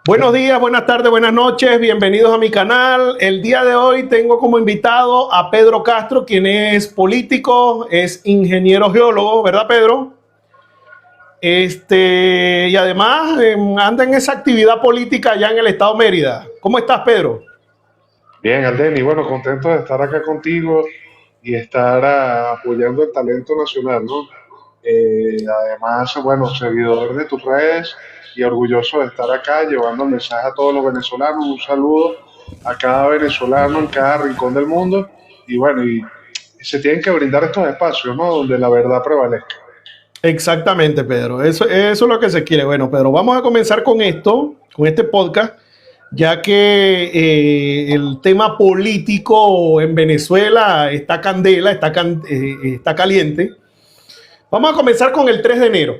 Buenos días, buenas tardes, buenas noches, bienvenidos a mi canal. El día de hoy tengo como invitado a Pedro Castro, quien es político, es ingeniero geólogo, ¿verdad, Pedro? Y además anda en esa actividad política allá en el estado Mérida. ¿Cómo estás, Pedro? Bien, Aldeni, bueno, contento de estar acá contigo y estar apoyando el talento nacional, ¿no? Además, bueno, seguidor de tus redes y orgulloso de estar acá llevando el mensaje a todos los venezolanos, un saludo a cada venezolano en cada rincón del mundo y bueno, y se tienen que brindar estos espacios, ¿no? Donde la verdad prevalezca. Exactamente, Pedro. Eso es lo que se quiere. Bueno, Pedro, vamos a comenzar con esto, con este podcast, ya que el tema político en Venezuela está candela, está caliente. Vamos a comenzar con el 3 de enero,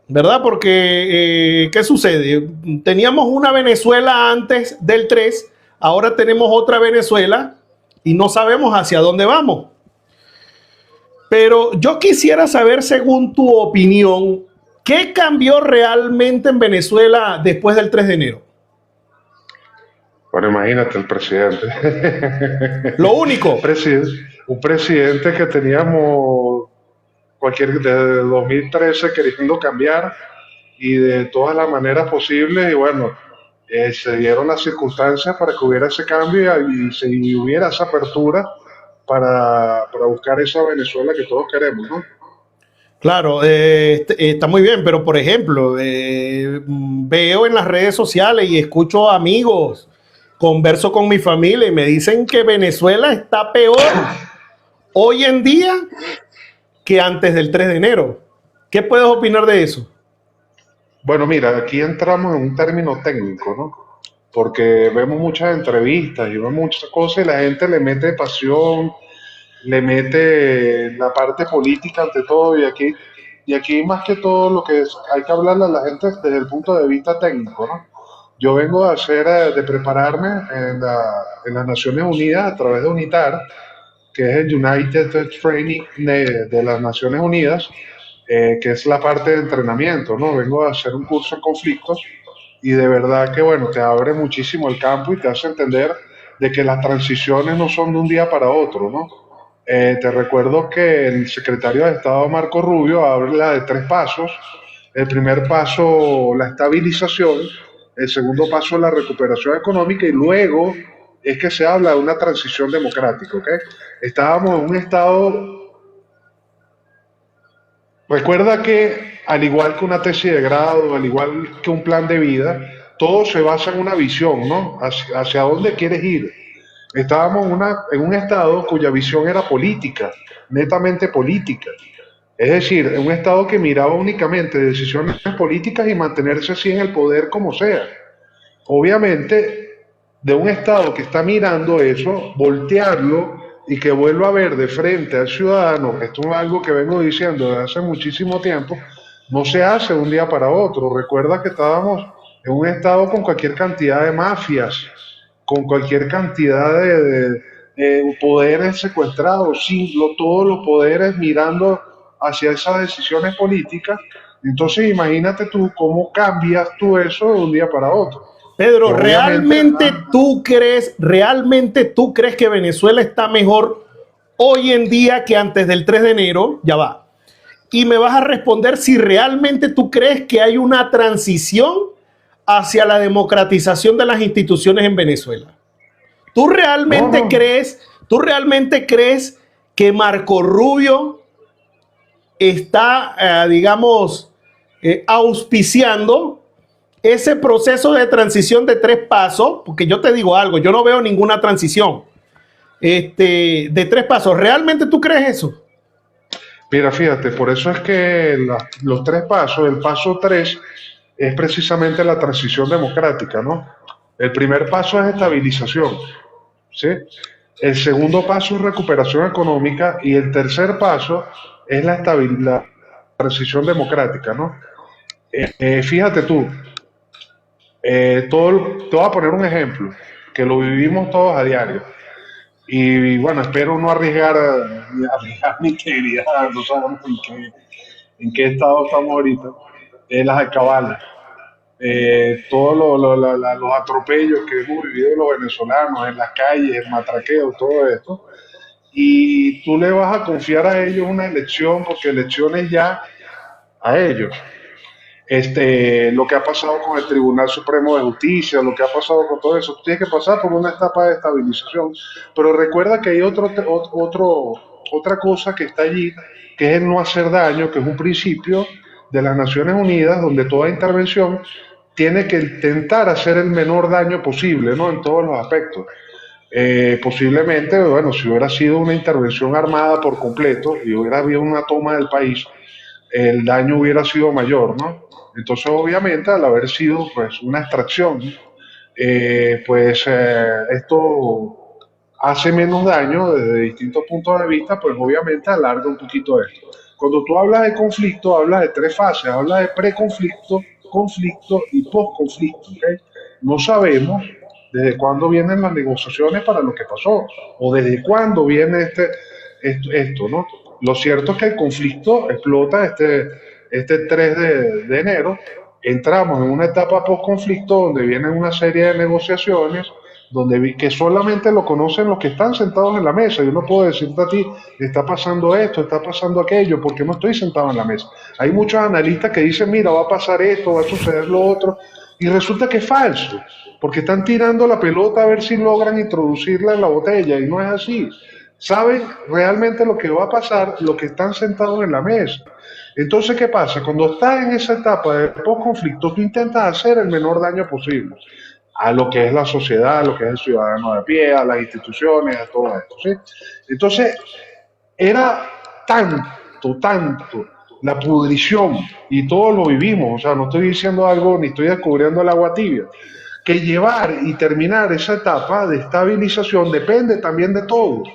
¿verdad? Porque, ¿qué sucede? Teníamos una Venezuela antes del 3, ahora tenemos otra Venezuela y no sabemos hacia dónde vamos. Pero yo quisiera saber, según tu opinión, ¿qué cambió realmente en Venezuela después del 3 de enero? Bueno, imagínate el presidente. Lo único. Un presidente que teníamos desde 2013 queriendo cambiar y de todas las maneras posibles y bueno, se dieron las circunstancias para que hubiera ese cambio y hubiera esa apertura para buscar esa Venezuela que todos queremos, ¿no? Claro, está muy bien, pero por ejemplo, veo en las redes sociales y escucho amigos, converso con mi familia y me dicen que Venezuela está peor hoy en día que antes del 3 de enero. ¿Qué puedes opinar de eso? Bueno, mira, aquí entramos en un término técnico, ¿no? Porque vemos muchas entrevistas y vemos muchas cosas y la gente le mete pasión, le mete la parte política ante todo y aquí más que todo lo que hay que hablarle a la gente desde el punto de vista técnico, ¿no? Yo vengo de prepararme en las Naciones Unidas a través de UNITAR, que es el United Training de las Naciones Unidas, que es la parte de entrenamiento, ¿no? Vengo a hacer un curso en conflictos y de verdad que, bueno, te abre muchísimo el campo y te hace entender de que las transiciones no son de un día para otro, ¿no? Te recuerdo que el secretario de Estado Marco Rubio habla de tres pasos. El primer paso, la estabilización, el segundo paso, la recuperación económica y luego es que se habla de una transición democrática, ¿ok? Estábamos en un estado. Recuerda que al igual que una tesis de grado, al igual que un plan de vida, todo se basa en una visión, ¿no? Hacia dónde quieres ir. Estábamos en un estado cuya visión era política, netamente política. Es decir, en un estado que miraba únicamente decisiones políticas y mantenerse así en el poder como sea. Obviamente, de un estado que está mirando eso, voltearlo y que vuelva a ver de frente al ciudadano, que esto es algo que vengo diciendo desde hace muchísimo tiempo, no se hace de un día para otro. Recuerda que estábamos en un estado con cualquier cantidad de mafias, con cualquier cantidad de poderes secuestrados, todos los poderes mirando hacia esas decisiones políticas. Entonces imagínate tú cómo cambias tú eso de un día para otro. Que Pedro, obviamente, realmente tú crees que Venezuela está mejor hoy en día que antes del 3 de enero? Ya va. Y me vas a responder si realmente tú crees que hay una transición hacia la democratización de las instituciones en Venezuela. no, no, Tú realmente crees que Marco Rubio está, digamos, auspiciando ese proceso de transición de 3 pasos? Porque yo te digo algo, yo no veo ninguna transición de 3 pasos. ¿Realmente tú crees eso? mira, fíjate, por eso es que los tres pasos, el paso tres es precisamente la transición democrática, ¿no? El primer paso es estabilización, ¿sí? El segundo paso es recuperación económica y el tercer paso es la transición democrática, ¿no? Fíjate tú, te voy a poner un ejemplo, que lo vivimos todos a diario. Y bueno, espero no arriesgar mi integridad, no sabemos en qué estado estamos ahorita. Las alcabalas. todos los atropellos que hemos vivido los venezolanos en las calles, el matraqueo, todo esto, y tú le vas a confiar a ellos una elección, porque elecciones ya a ellos. Lo que ha pasado con el Tribunal Supremo de Justicia, lo que ha pasado con todo eso, tú tienes que pasar por una etapa de estabilización, pero recuerda que hay otra cosa que está allí, que es el no hacer daño, que es un principio de las Naciones Unidas, donde toda intervención tiene que intentar hacer el menor daño posible, ¿no? En todos los aspectos. Posiblemente, bueno, si hubiera sido una intervención armada por completo y hubiera habido una toma del país, el daño hubiera sido mayor, ¿no? Entonces, obviamente, al haber sido pues una extracción, esto hace menos daño desde distintos puntos de vista, pues obviamente alarga un poquito esto. Cuando tú hablas de conflicto, hablas de tres fases, hablas de preconflicto, conflicto y postconflicto, ¿ok? No sabemos desde cuándo vienen las negociaciones para lo que pasó, o desde cuándo viene esto, ¿no? Lo cierto es que el conflicto explota este 3 de enero, entramos en una etapa post-conflicto donde vienen una serie de negociaciones, que solamente lo conocen los que están sentados en la mesa. Yo no puedo decirte a ti, está pasando esto, está pasando aquello, porque no estoy sentado en la mesa. Hay muchos analistas que dicen, mira, va a pasar esto, va a suceder lo otro, y resulta que es falso, porque están tirando la pelota a ver si logran introducirla en la botella, y no es así. Saben realmente lo que va a pasar los que están sentados en la mesa. Entonces, ¿qué pasa? Cuando estás en esa etapa de post-conflicto, tú intentas hacer el menor daño posible a lo que es la sociedad, a lo que es el ciudadano de pie, a las instituciones, a todo esto, ¿sí? Entonces, era tanto la pudrición, y todos lo vivimos, o sea, no estoy diciendo algo, ni estoy descubriendo el agua tibia, que llevar y terminar esa etapa de estabilización depende también de todos,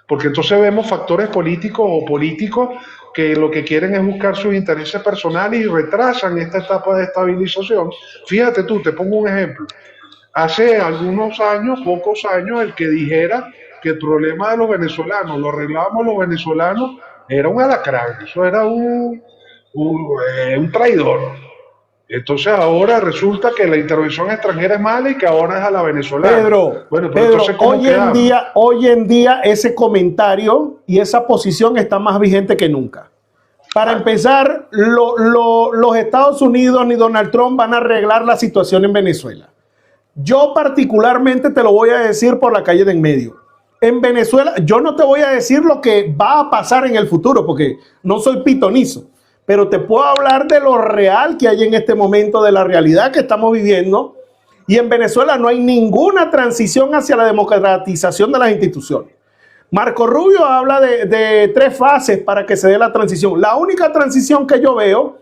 porque entonces vemos factores políticos o políticos que lo que quieren es buscar sus intereses personales y retrasan esta etapa de estabilización. Fíjate tú, te pongo un ejemplo. Hace algunos años, pocos años, el que dijera que el problema de los venezolanos lo arreglábamos los venezolanos era un alacrán, eso era un traidor. Entonces ahora resulta que la intervención extranjera es mala y que ahora es a la venezolana. Bueno, pero entonces, hoy en día ese comentario y esa posición está más vigente que nunca. Para empezar, los Estados Unidos ni Donald Trump van a arreglar la situación en Venezuela. Yo particularmente te lo voy a decir por la calle de en medio. En Venezuela, yo no te voy a decir lo que va a pasar en el futuro porque no soy pitonizo, pero te puedo hablar de lo real que hay en este momento, de la realidad que estamos viviendo. Y en Venezuela no hay ninguna transición hacia la democratización de las instituciones. Marco Rubio habla de 3 fases para que se dé la transición. La única transición que yo veo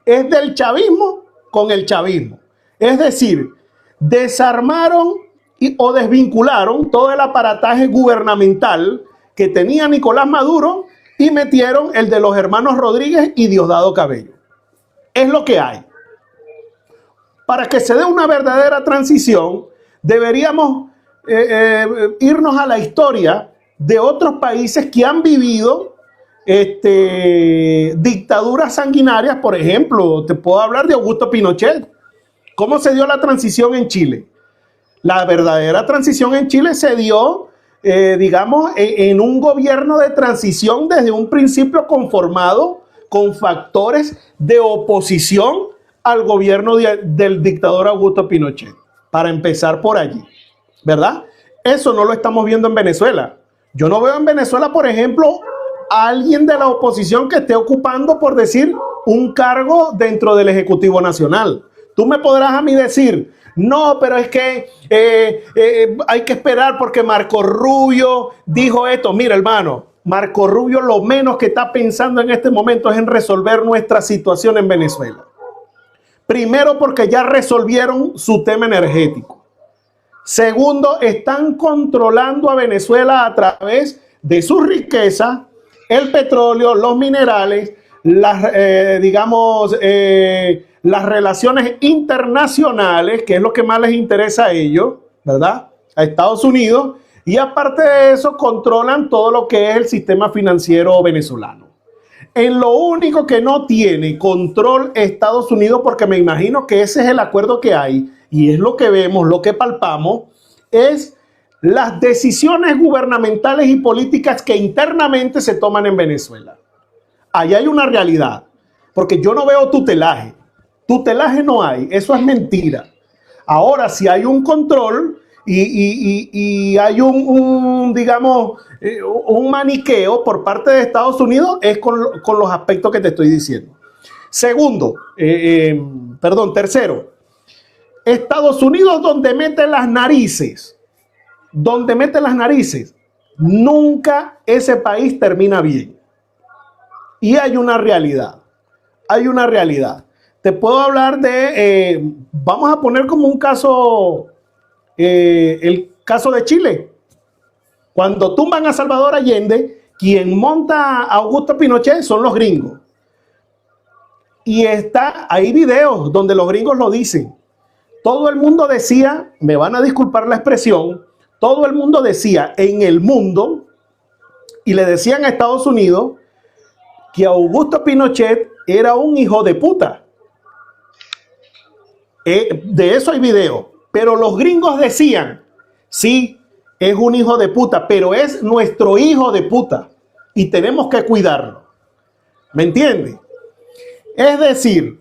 es del chavismo con el chavismo. Es decir, desarmaron o desvincularon todo el aparataje gubernamental que tenía Nicolás Maduro y metieron el de los hermanos Rodríguez y Diosdado Cabello. Es lo que hay. Para que se dé una verdadera transición, deberíamos irnos a la historia de otros países que han vivido dictaduras sanguinarias. Por ejemplo, te puedo hablar de Augusto Pinochet. ¿Cómo se dio la transición en Chile? La verdadera transición en Chile se dio, en un gobierno de transición desde un principio conformado con factores de oposición al gobierno del dictador Augusto Pinochet. Para empezar por allí, ¿verdad? Eso no lo estamos viendo en Venezuela. Yo no veo en Venezuela, por ejemplo, a alguien de la oposición que esté ocupando, por decir, un cargo dentro del Ejecutivo Nacional. Tú me podrás a mí decir, no, pero es que hay que esperar porque Marco Rubio dijo esto. Mira, hermano, Marco Rubio lo menos que está pensando en este momento es en resolver nuestra situación en Venezuela. Primero, porque ya resolvieron su tema energético. Segundo, están controlando a Venezuela a través de su riqueza, el petróleo, los minerales, las relaciones internacionales, que es lo que más les interesa a ellos, ¿verdad? A Estados Unidos. Y aparte de eso, controlan todo lo que es el sistema financiero venezolano. En lo único que no tiene control Estados Unidos, porque me imagino que ese es el acuerdo que hay, y es lo que vemos, lo que palpamos, es las decisiones gubernamentales y políticas que internamente se toman en Venezuela. Ahí hay una realidad, porque yo no veo tutelaje. Tutelaje no hay, eso es mentira. Ahora, si hay un control y hay digamos, un maniqueo por parte de Estados Unidos, es con los aspectos que te estoy diciendo. Tercero, Estados Unidos donde mete las narices, nunca ese país termina bien. Y hay una realidad. Te puedo hablar vamos a poner como un caso, el caso de Chile. Cuando tumban a Salvador Allende, quien monta a Augusto Pinochet son los gringos. Y hay videos donde los gringos lo dicen. Todo el mundo decía, me van a disculpar la expresión, todo el mundo decía en el mundo, y le decían a Estados Unidos, que Augusto Pinochet era un hijo de puta. De eso hay video. Pero los gringos decían, sí, es un hijo de puta, pero es nuestro hijo de puta y tenemos que cuidarlo. ¿Me entiendes? Es decir,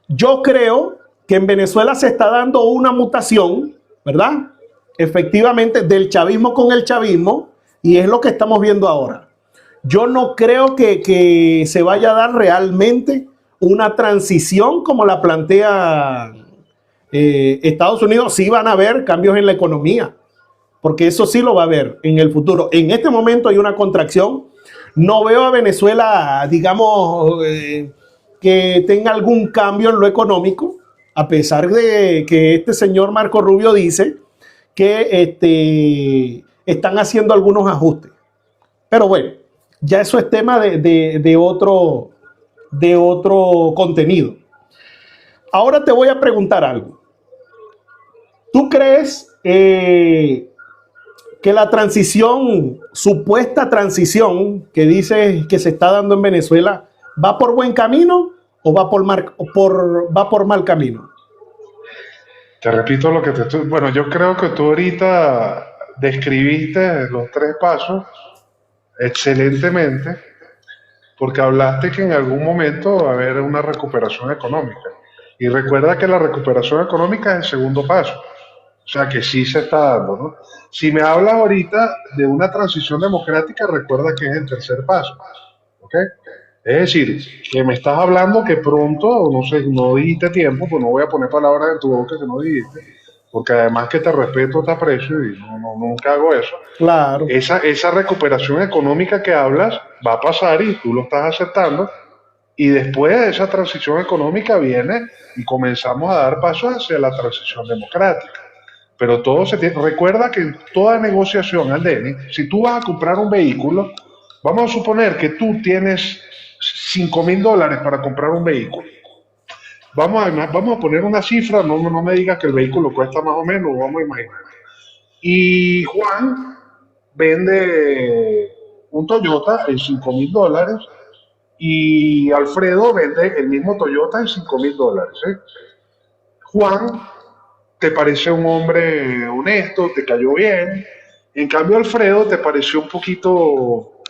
yo creo que en Venezuela se está dando una mutación, ¿verdad? Efectivamente, del chavismo con el chavismo, y es lo que estamos viendo ahora. Yo no creo que se vaya a dar realmente una transición como la plantea Estados Unidos. Sí van a haber cambios en la economía, porque eso sí lo va a haber en el futuro. En este momento hay una contracción. No veo a Venezuela, digamos, que tenga algún cambio en lo económico, a pesar de que este señor Marco Rubio dice que están haciendo algunos ajustes. Pero bueno, ya eso es tema de otro contenido. Ahora te voy a preguntar algo. ¿Tú crees que la supuesta transición que dices que se está dando en Venezuela, va por buen camino o va por mal camino? Te repito lo que te estoy... Bueno, yo creo que tú ahorita describiste los tres pasos excelentemente, porque hablaste que en algún momento va a haber una recuperación económica. Y recuerda que la recuperación económica es el segundo paso. O sea que sí se está dando, ¿no? Si me hablas ahorita de una transición democrática, recuerda que es el tercer paso. ¿Ok? Es decir, que me estás hablando que pronto, no sé, no dijiste tiempo, pues no voy a poner palabras en tu boca que no dijiste, porque además que te respeto, te aprecio y nunca hago eso. Claro. Esa recuperación económica que hablas va a pasar y tú lo estás aceptando, y después de esa transición económica viene y comenzamos a dar pasos hacia la transición democrática. Pero todo recuerda que en toda negociación, Aldeni, si tú vas a comprar un vehículo, vamos a suponer que tú tienes $5,000 para comprar un vehículo. Vamos a poner una cifra, no me digas que el vehículo cuesta más o menos, vamos a imaginar. Y Juan vende un Toyota en $5,000 y Alfredo vende el mismo Toyota en $5,000. Juan te parece un hombre honesto, te cayó bien. En cambio, Alfredo te pareció un poquito,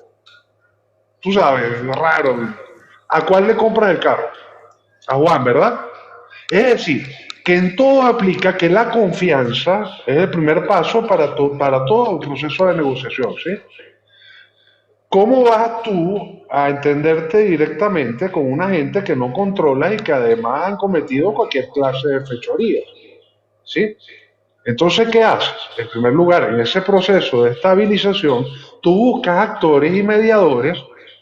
tú sabes, raro. ¿A cuál le compras el carro? A Juan, ¿verdad? Es decir, que en todo aplica que la confianza es el primer paso para todo el proceso de negociación, ¿sí? ¿Cómo vas tú a entenderte directamente con una gente que no controla y que además han cometido cualquier clase de fechorías? ¿Sí? Entonces, ¿qué haces? En primer lugar, en ese proceso de estabilización, tú buscas actores y mediadores,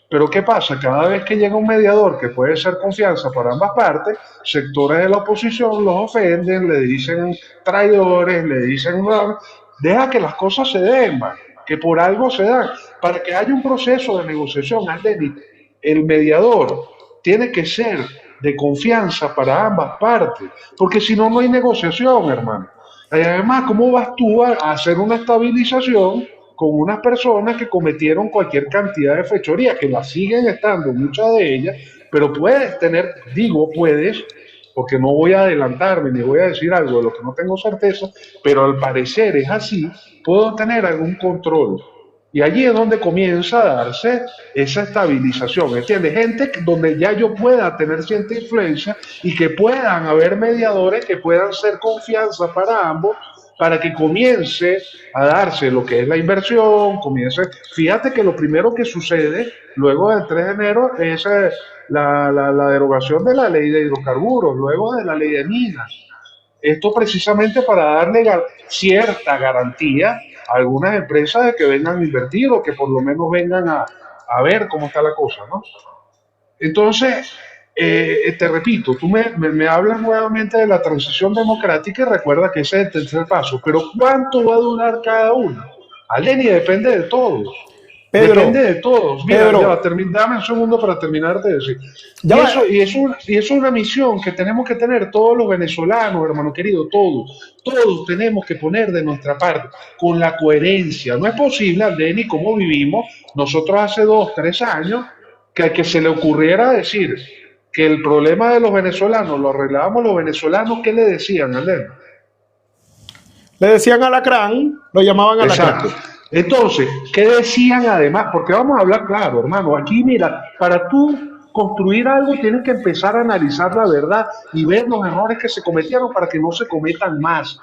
pero ¿qué pasa? Cada vez que llega un mediador que puede ser confianza para ambas partes, sectores de la oposición los ofenden, le dicen traidores, le dicen... Deja que las cosas se den, man, que por algo se dan. Para que haya un proceso de negociación, el mediador tiene que ser de confianza para ambas partes, porque si no, no hay negociación, hermano. Y además, ¿cómo vas tú a hacer una estabilización con unas personas que cometieron cualquier cantidad de fechorías, que las siguen estando, muchas de ellas, pero puedes tener, digo puedes, porque no voy a adelantarme ni voy a decir algo de lo que no tengo certeza, pero al parecer es así, puedo tener algún control. Y allí es donde comienza a darse esa estabilización, ¿entiendes? Donde ya yo pueda tener cierta influencia y que puedan haber mediadores que puedan ser confianza para ambos, para que comience a darse lo que es la inversión, comience. Fíjate que lo primero que sucede luego del 3 de enero es la derogación de la ley de hidrocarburos, luego de la ley de minas. Esto precisamente para darle cierta garantía a algunas empresas de que vengan a invertir o que por lo menos vengan a ver cómo está la cosa, ¿no? Entonces, te repito, tú me hablas nuevamente de la transición democrática y recuerda que ese es el tercer paso, pero ¿cuánto va a durar cada uno? Aleni, depende de todos. Pedro, Depende de todos. Mira, Pedro, dame un segundo para terminar de decir. ya va. Y eso es una misión que tenemos que tener todos los venezolanos, hermano querido, todos. Todos tenemos que poner de nuestra parte, con la coherencia. No es posible, Aldeni, como vivimos nosotros hace 2, 3 años, que se le ocurriera decir que el problema de los venezolanos lo arreglábamos los venezolanos. ¿Qué le decían, Aldeni? Le decían alacrán, lo llamaban alacrán. Exacto. Entonces, ¿qué decían además? Porque vamos a hablar claro, hermano. Aquí, mira, para tú construir algo tienes que empezar a analizar la verdad y ver los errores que se cometieron para que no se cometan más.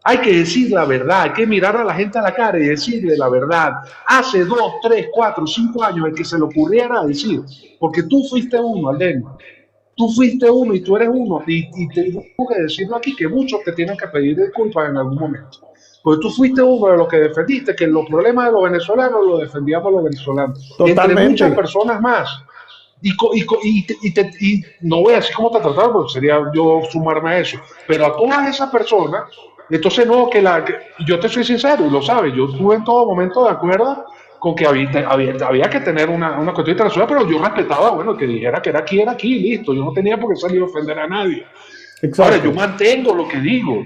Hay que decir la verdad, hay que mirar a la gente a la cara y decirle la verdad. Hace 2, 3, 4, 5 años el que se le ocurriera decir, porque tú fuiste uno, Aldeni. Tú fuiste uno y tú eres uno, y tengo que decirlo aquí, que muchos te tienen que pedir disculpas en algún momento. Porque tú fuiste uno de los que defendiste que los problemas de los venezolanos los defendíamos los venezolanos. Totalmente. Entre muchas personas más. Y no voy a decir cómo te trataron, porque sería yo sumarme a eso. Pero a todas esas personas, entonces no, yo te soy sincero, y lo sabes, yo estuve en todo momento de acuerdo con que había que tener una cuestión internacional, pero yo respetaba, bueno, que dijera que era aquí, listo. Yo no tenía por qué salir a ofender a nadie. Exacto. Ahora, yo mantengo lo que digo,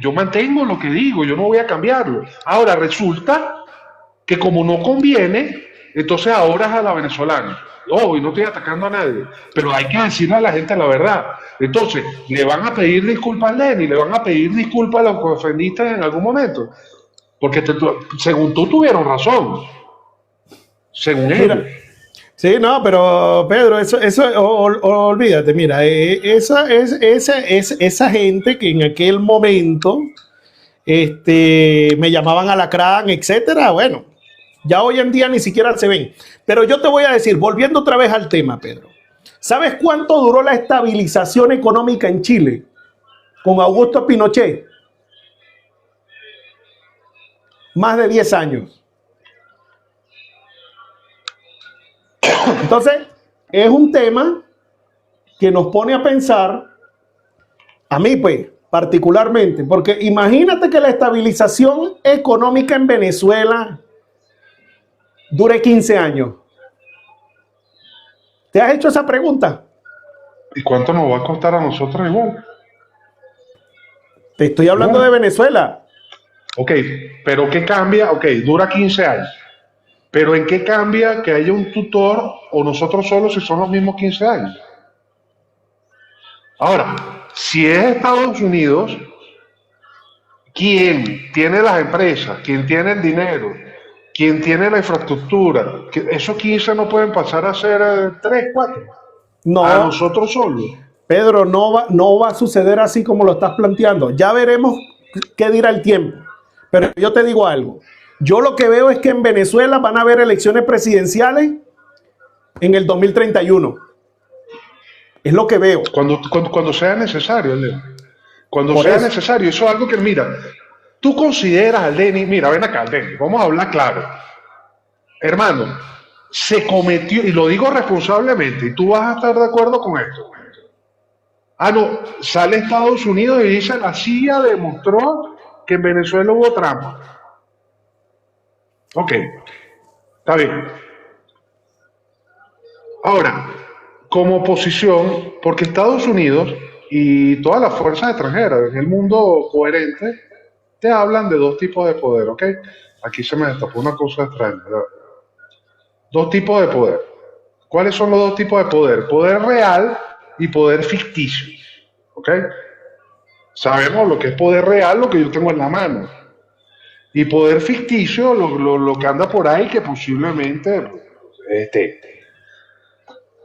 yo no voy a cambiarlo. Ahora, resulta que como no conviene, entonces ahora es a la venezolana. Oh, y no estoy atacando a nadie, pero hay que decirle a la gente la verdad. Entonces, le van a pedir disculpas a Lenny, le van a pedir disculpas a los que ofendiste en algún momento, porque según tú tuvieron razón, según ellos. Sí, no, pero Pedro, olvídate, mira, esa gente que en aquel momento me llamaban alacrán, etcétera, bueno, ya hoy en día ni siquiera se ven. Pero yo te voy a decir, volviendo otra vez al tema, Pedro, ¿sabes cuánto duró la estabilización económica en Chile con Augusto Pinochet? Más de 10 años. Entonces, es un tema que nos pone a pensar, a mí pues, particularmente, porque imagínate que la estabilización económica en Venezuela dure 15 años. ¿Te has hecho esa pregunta? ¿Y cuánto nos va a costar a nosotros igual? Te estoy hablando de Venezuela. Ok, pero ¿qué cambia? Ok, dura 15 años. Pero ¿en qué cambia que haya un tutor o nosotros solos si son los mismos 15 años? Ahora, si es Estados Unidos, ¿quién tiene las empresas? ¿Quién tiene el dinero? ¿Quién tiene la infraestructura? Esos 15 no pueden pasar a ser 3, 4. No, a nosotros solos. Pedro, no va a suceder así como lo estás planteando. Ya veremos qué dirá el tiempo. Pero yo te digo algo. Yo lo que veo es que en Venezuela van a haber elecciones presidenciales en el 2031. Es lo que veo. Cuando sea necesario, Aldeni. Cuando sea necesario. Eso es algo que, mira, tú consideras, Aldeni, mira, ven acá, Aldeni, vamos a hablar claro. Hermano, se cometió, y lo digo responsablemente, y tú vas a estar de acuerdo con esto. Ah, no, sale Estados Unidos y dice, la CIA demostró que en Venezuela hubo trampa. Ok, está bien. Ahora, como oposición, porque Estados Unidos y todas las fuerzas extranjeras en el mundo coherente te hablan de dos tipos de poder, ¿ok? Aquí se me destapó una cosa extraña. ¿Verdad? Dos tipos de poder. ¿Cuáles son los dos tipos de poder? Poder real y poder ficticio, ¿ok? Sabemos lo que es poder real, lo que yo tengo en la mano. Y poder ficticio, lo que anda por ahí, que posiblemente esté.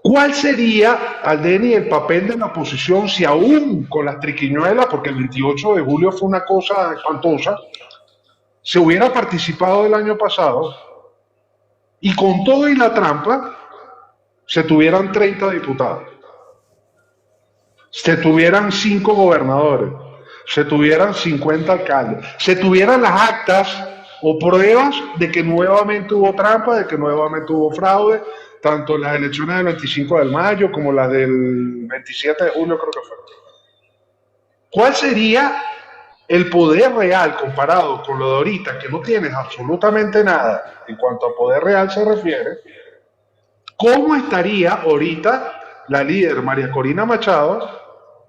¿Cuál sería, Aldeni, el papel de la oposición si aún con las triquiñuelas, porque el 28 de julio fue una cosa espantosa, se hubiera participado el año pasado y con todo y la trampa se tuvieran 30 diputados, se tuvieran 5 gobernadores, se tuvieran 50 alcaldes, se tuvieran las actas o pruebas de que nuevamente hubo trampa, de que nuevamente hubo fraude, tanto en las elecciones del 25 de mayo como las del 27 de julio, creo que fue. ¿Cuál sería el poder real comparado con lo de ahorita, que no tienes absolutamente nada en cuanto a poder real se refiere? ¿Cómo estaría ahorita la líder María Corina Machado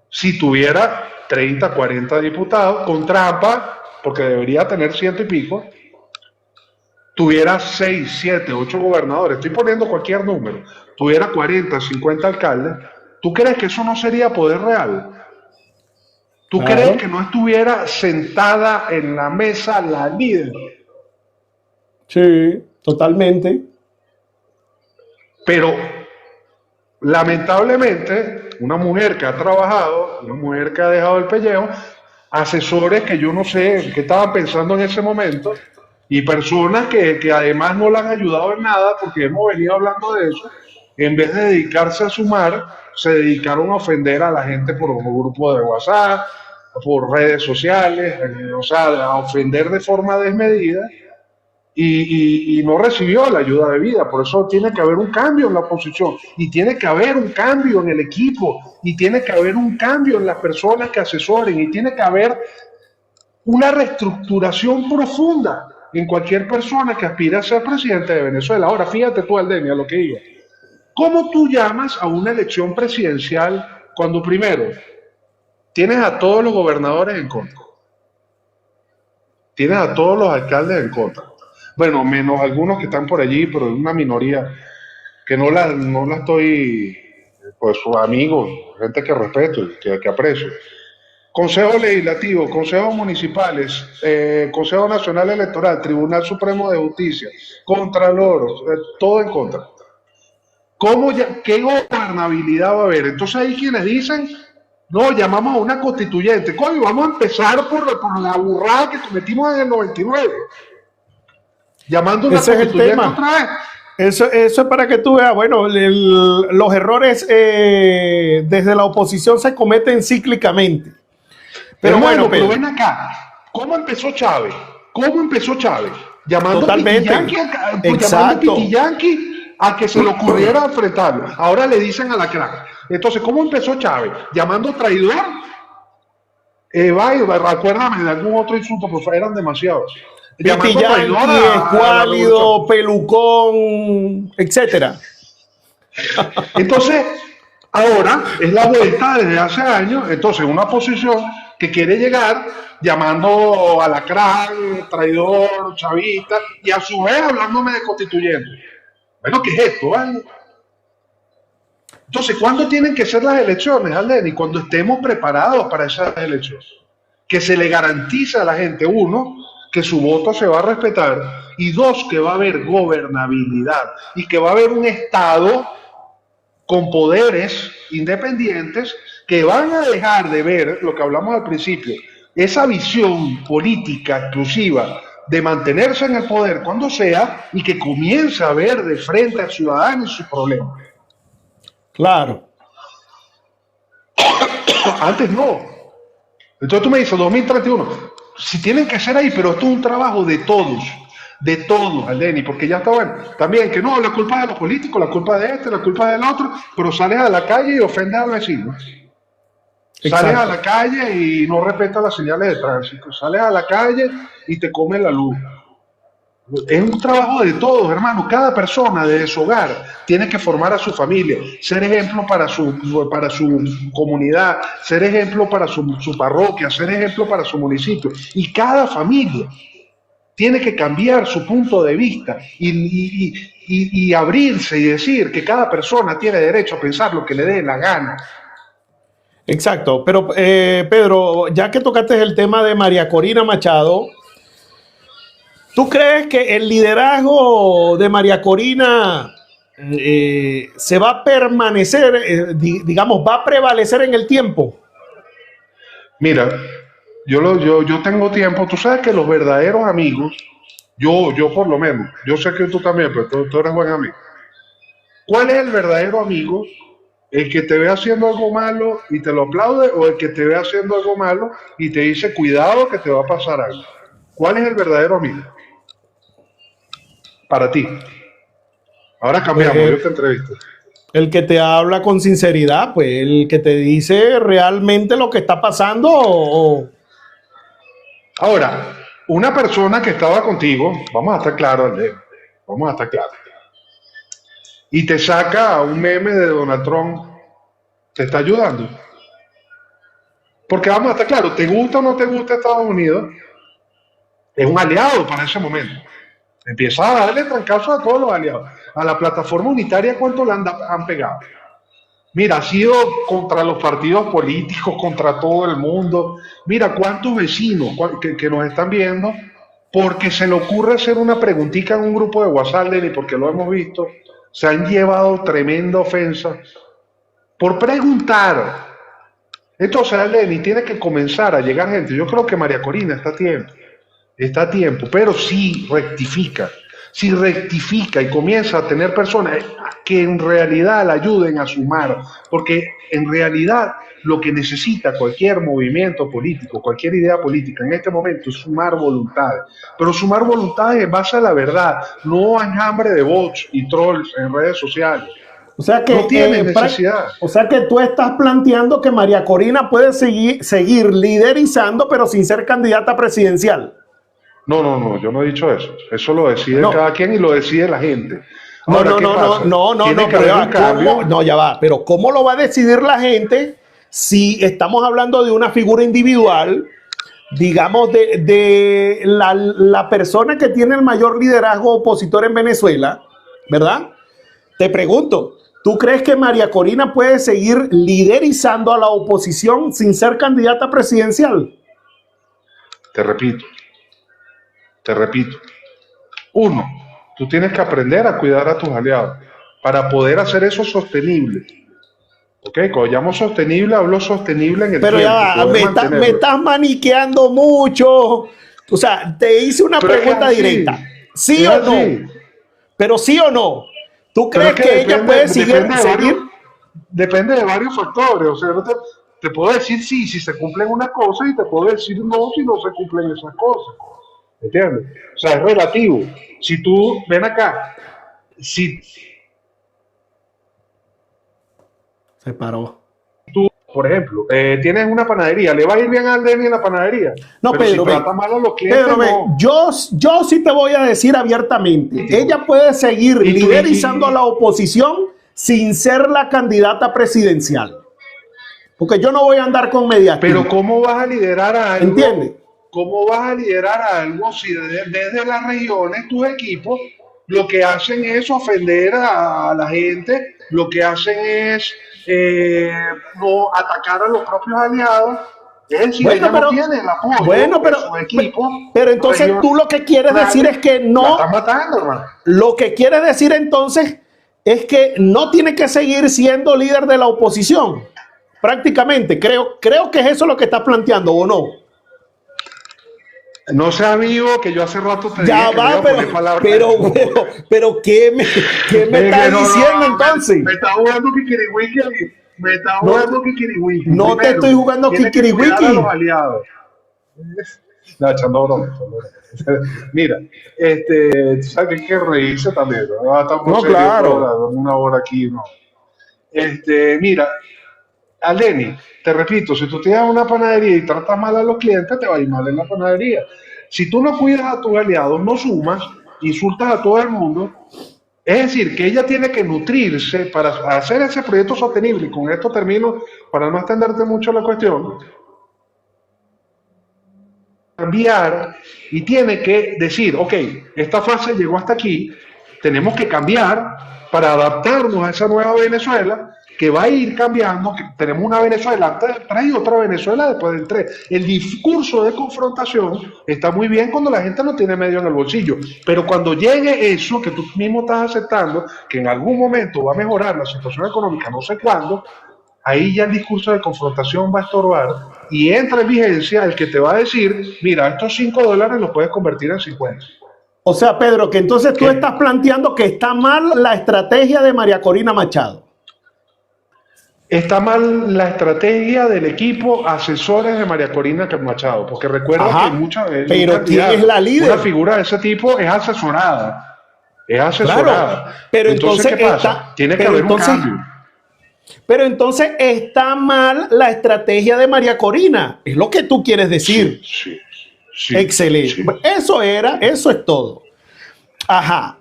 si tuviera 30, 40 diputados con trampa, porque debería tener ciento y pico, tuviera 6, 7, 8 gobernadores, estoy poniendo cualquier número, tuviera 40, 50 alcaldes? ¿Tú crees que eso no sería poder real? ¿Tú crees que Claro. no estuviera sentada en la mesa la líder? Sí, totalmente. Pero lamentablemente, una mujer que ha trabajado, una mujer que ha dejado el pellejo, asesores que yo no sé qué estaban pensando en ese momento, y personas que además no la han ayudado en nada, porque hemos venido hablando de eso, en vez de dedicarse a sumar, se dedicaron a ofender a la gente por un grupo de WhatsApp, por redes sociales, o sea, a ofender de forma desmedida y no recibió la ayuda de vida. Por eso tiene que haber un cambio en la oposición y tiene que haber un cambio en el equipo y tiene que haber un cambio en las personas que asesoren y tiene que haber una reestructuración profunda en cualquier persona que aspire a ser presidente de Venezuela. Ahora, fíjate tú, Aldenia, lo que digo. ¿Cómo tú llamas a una elección presidencial cuando primero tienes a todos los gobernadores en contra, tienes a todos los alcaldes en contra? Bueno, menos algunos que están por allí, pero es una minoría que no la estoy, pues sus amigos, gente que respeto y que aprecio. Consejo Legislativo, consejos municipales, Consejo Nacional Electoral, Tribunal Supremo de Justicia, Contralor, todo en contra. ¿Qué gobernabilidad va a haber? Entonces hay quienes dicen, no, llamamos a una constituyente. Coño, vamos a empezar por la burrada que cometimos en el 99, llamando a una Ese es el constituyente tema. otra vez. Eso es para que tú veas, bueno, los errores desde la oposición se cometen cíclicamente. Pero bueno, Hermano, pero Pedro, ven acá. ¿Cómo empezó Chávez? ¿Cómo empezó Chávez? Llamando totalmente. Pitillanqui, llamando Exacto. Pitillanqui a que se le ocurriera enfrentarlo. Ahora le dicen a la crack. Entonces, ¿cómo empezó Chávez? Llamando traidor. Acuérdame de algún otro insulto, pues eran demasiados. Piti Llamando traidor Yankee, a la revolución. Escuálido, Pelucón, etcétera. Entonces, ahora es la vuelta desde hace años, entonces una posición que quiere llegar llamando a alacrán, traidor, chavista, y a su vez hablándome de constituyente. Bueno, ¿qué es esto? ¿Vale? Entonces, ¿cuándo tienen que ser las elecciones, Aldeni? Cuando estemos preparados para esas elecciones. Que se le garantice a la gente, uno, que su voto se va a respetar, y dos, que va a haber gobernabilidad y que va a haber un Estado con poderes independientes que van a dejar de ver lo que hablamos al principio, esa visión política exclusiva de mantenerse en el poder cuando sea y que comience a ver de frente al ciudadano y sus problemas. Claro. Antes no. Entonces tú me dices 2031, si tienen que ser ahí, pero esto es un trabajo de todos, Aldeni, porque ya está bueno. También que no, la culpa es de los políticos, la culpa de este, la culpa del otro, pero sales a la calle y ofendes al vecino. Sales a Exacto. la calle y no respetas las señales de tránsito. Sales a la calle y te comes la luz. Es un trabajo de todos, hermano. Cada persona desde su hogar tiene que formar a su familia, ser ejemplo para su comunidad, ser ejemplo para su parroquia, ser ejemplo para su municipio. Y cada familia tiene que cambiar su punto de vista y abrirse y decir que cada persona tiene derecho a pensar lo que le dé la gana. Exacto, pero Pedro, ya que tocaste el tema de María Corina Machado, ¿tú crees que el liderazgo de María Corina se va a permanecer, digamos, va a prevalecer en el tiempo? Mira, yo tengo tiempo, tú sabes que los verdaderos amigos, yo por lo menos, yo sé que tú también, pero tú eres buen amigo. ¿Cuál es el verdadero amigo? ¿El que te ve haciendo algo malo y te lo aplaude o el que te ve haciendo algo malo y te dice cuidado que te va a pasar algo? ¿Cuál es el verdadero amigo para ti? Ahora cambiamos, yo Pues te entrevisto. el que te habla con sinceridad, pues el que te dice realmente lo que está pasando. Ahora, una persona que estaba contigo, vamos a estar claros, Andrés, vamos a estar claros, y te saca un meme de Donald Trump, ¿te está ayudando? Porque vamos a estar claros, ¿te gusta o no te gusta Estados Unidos? Es un aliado para ese momento. Empieza a darle trancazo a todos los aliados. A la plataforma unitaria, ¿cuánto le han pegado? Mira, ha sido contra los partidos políticos, contra todo el mundo. Mira, cuántos vecinos que nos están viendo, porque se le ocurre hacer una preguntita en un grupo de WhatsApp, Lenny, porque lo hemos visto, se han llevado tremenda ofensa por preguntar. Entonces, Lenny, tiene que comenzar a llegar gente. Yo creo que María Corina está a tiempo, pero si rectifica y comienza a tener personas que en realidad la ayuden a sumar, porque en realidad lo que necesita cualquier movimiento político, cualquier idea política en este momento es sumar voluntades, pero sumar voluntades en base a la verdad, no a enjambre de bots y trolls en redes sociales. O sea que, No tiene necesidad. o sea que tú estás planteando que María Corina puede seguir liderizando, pero sin ser candidata presidencial. No, yo no he dicho eso. Eso lo decide No. cada quien y lo decide la gente. No, Ahora, no, ¿qué no, pasa? no, Tiene que pero haber ya un va, cambio. no, ya va, pero ¿cómo lo va a decidir la gente si estamos hablando de una figura individual, digamos, de la persona que tiene el mayor liderazgo opositor en Venezuela, ¿verdad? Te pregunto, ¿tú crees que María Corina puede seguir liderizando a la oposición sin ser candidata presidencial? Te repito, te repito. Uno, tú tienes que aprender a cuidar a tus aliados para poder hacer eso sostenible. ¿Ok? Cuando llamo sostenible, hablo sostenible en el Pero tiempo. ya va, Poder me mantenerlo. estás maniqueando mucho. O sea, te hice una Pero es que es pregunta así. directa. ¿Sí Es o no? así. Pero sí o no. ¿Tú Pero crees es que que ella puede seguir? depende de varios factores. O sea, no te puedo decir sí si se cumplen unas cosas y te puedo decir no si no se cumplen esas cosas. ¿Entiendes? O sea, es relativo. Si tú, ven acá, si Se paró. tú, por ejemplo, tienes una panadería, le va a ir bien al Denny en la panadería, No, pero Pedro, si ve. trata mal a los clientes, Pedro, ve, no. yo sí te voy a decir abiertamente. Ella puede seguir Y tú- liderizando a la oposición sin ser la candidata presidencial. Porque yo no voy a andar con medias Pero tintas. ¿cómo vas a liderar algo? ¿Entiendes? ¿Cómo vas a liderar algo si desde las regiones tus equipos lo que hacen es ofender a la gente, lo que hacen es no atacar a los propios aliados? Es decir, Bueno, ella pero, no tiene el apoyo bueno, de pero, su equipo. pero entonces tú lo que quieres decir es que La no, están matando, hermano. lo que quieres decir entonces es que no tiene que seguir siendo líder de la oposición. Prácticamente, creo que es eso lo que estás planteando, ¿o no? No seas vivo, que yo hace rato te Ya dije que no va, iba a poner palabras pero, en tu boca. pero ¿qué me estás diciendo entonces? Me está jugando Kikiriwiki. Me está No, jugando Kikiriwiki. no te Primero, estoy jugando tienes que cuidar Kikiriwiki. a los aliados. No, echando broma, echando broma. Mira, tú sabes que hay que reírse también, ¿no? Estamos No, serios claro. toda una hora aquí, ¿no? Mira, Aleni, te repito, si tú tienes una panadería y tratas mal a los clientes, te va a ir mal en la panadería. Si tú no cuidas a tus aliados, no sumas insultas a todo el mundo. Es decir, que ella tiene que nutrirse para hacer ese proyecto sostenible, y con esto termino, para no extenderte mucho la cuestión, cambiar y tiene que decir, ok, esta fase llegó hasta aquí, tenemos que cambiar para adaptarnos a esa nueva Venezuela que va a ir cambiando, que tenemos una Venezuela antes del 3 y otra Venezuela después del 3. El discurso de confrontación está muy bien cuando la gente no tiene medio en el bolsillo, pero cuando llegue eso que tú mismo estás aceptando, que en algún momento va a mejorar la situación económica, no sé cuándo, ahí ya el discurso de confrontación va a estorbar y entra en vigencia el que te va a decir, mira, estos $5 los puedes convertir en 50. O sea, Pedro, que entonces tú ¿Qué? estás planteando que está mal la estrategia de María Corina Machado. Está mal la estrategia del equipo asesores de María Corina Machado, porque recuerda que Ajá, pero ¿quién es la líder? una figura de ese tipo es asesorada. Es asesorada. Claro, pero entonces ¿qué pasa? Tiene que haber un cambio. Pero entonces está mal la estrategia de María Corina. Es lo que tú quieres decir. Sí, excelente. sí. Eso es todo. Ajá.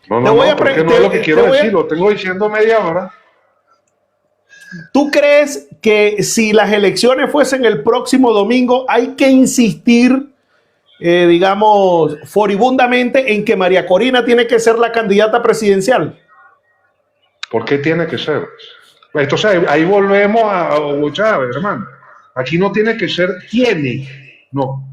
No, porque no es lo que quiero decir, lo tengo diciendo media hora. ¿Tú crees que si las elecciones fuesen el próximo domingo, hay que insistir, digamos, furibundamente en que María Corina tiene que ser la candidata presidencial? ¿Por qué tiene que ser? Entonces ahí volvemos a Hugo Chávez, hermano. Aquí no tiene que ser, no,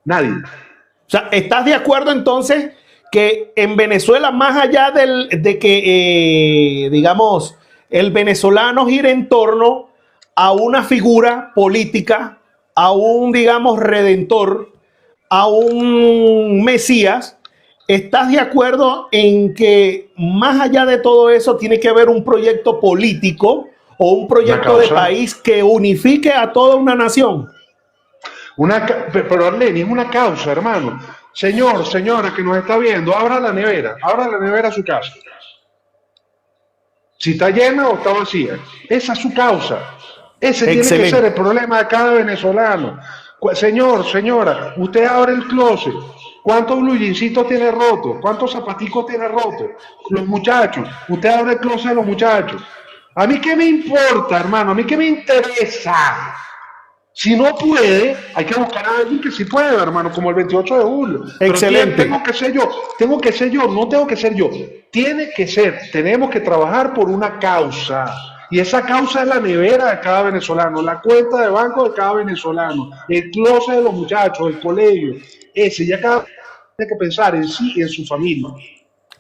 nadie. O sea, ¿estás de acuerdo entonces que en Venezuela, más allá de que, digamos, el venezolano gira en torno a una figura política, a un, digamos, redentor, a un Mesías, ¿estás de acuerdo en que más allá de todo eso tiene que haber un proyecto político o un proyecto de país que unifique a toda una nación? Pero Arlene, es una causa, hermano. Señor, señora que nos está viendo, abra la nevera a su casa. Si está llena o está vacía. Esa es su causa. Ese tiene que ser el problema de cada venezolano. Señor, señora, usted abre el closet. ¿Cuántos blue jeansitos tiene roto? ¿Cuántos zapaticos tiene roto? Los muchachos. Usted abre el closet de los muchachos. ¿A mí qué me importa, hermano? ¿A mí qué me interesa? Si no puede, hay que buscar a alguien que sí puede, hermano, como el 28 de julio. Excelente. Pero tengo que ser yo, no tengo que ser yo. Tiene que ser, tenemos que trabajar por una causa. Y esa causa es la nevera de cada venezolano, la cuenta de banco de cada venezolano, el closet de los muchachos, el colegio. Ya cada tiene que pensar en sí y en su familia.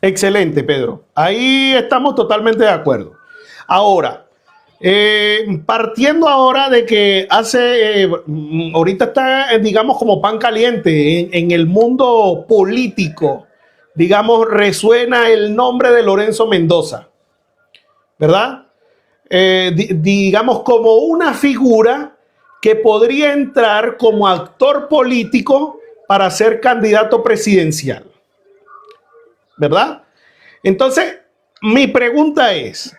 Excelente, Pedro. Ahí estamos totalmente de acuerdo. Ahora, partiendo ahora de que ahorita está, digamos, como pan caliente en el mundo político, digamos, resuena el nombre de Lorenzo Mendoza, ¿verdad? Digamos, como una figura que podría entrar como actor político para ser candidato presidencial, ¿verdad? Entonces, mi pregunta es,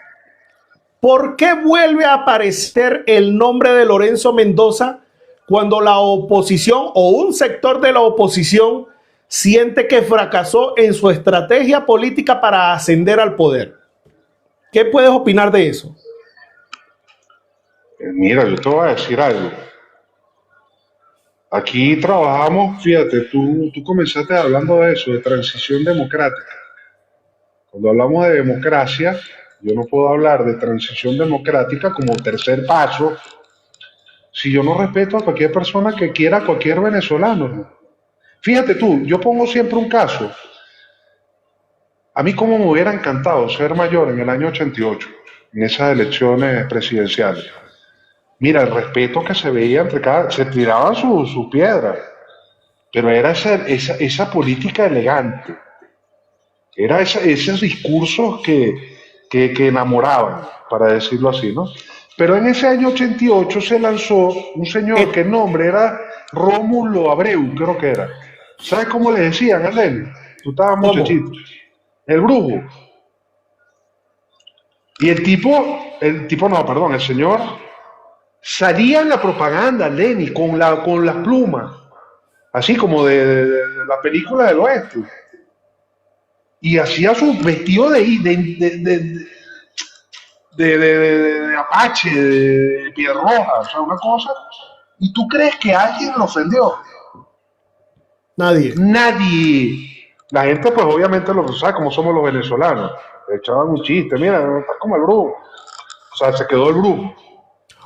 ¿por qué vuelve a aparecer el nombre de Lorenzo Mendoza cuando la oposición o un sector de la oposición siente que fracasó en su estrategia política para ascender al poder? ¿Qué puedes opinar de eso? Mira, yo te voy a decir algo. Aquí trabajamos, fíjate, tú comenzaste hablando de eso, de transición democrática. Cuando hablamos de democracia, yo no puedo hablar de transición democrática como tercer paso si yo no respeto a cualquier persona que quiera a cualquier venezolano. Fíjate tú, yo pongo siempre un caso. A mí como me hubiera encantado ser mayor en el año 88, en esas elecciones presidenciales. Mira, el respeto que se veía entre cada... Se tiraban sus piedras, pero era esa política elegante. Era esos discursos que enamoraban, para decirlo así, ¿no? Pero en ese año 88 se lanzó un señor que el nombre era Rómulo Abreu, creo que era. ¿Sabes cómo le decían a él? Tú estabas muchachito. El brujo. Y el señor salía en la propaganda, Lenny, con las plumas, así como de la película del oeste. y hacía su vestido de Apache, de piel roja, o sea, una cosa. ¿Y tú crees que alguien lo ofendió? Nadie. Nadie. La gente, pues obviamente lo sabe como somos los venezolanos. Le echaban un chiste, mira, estás como el brujo. O sea, se quedó el brujo.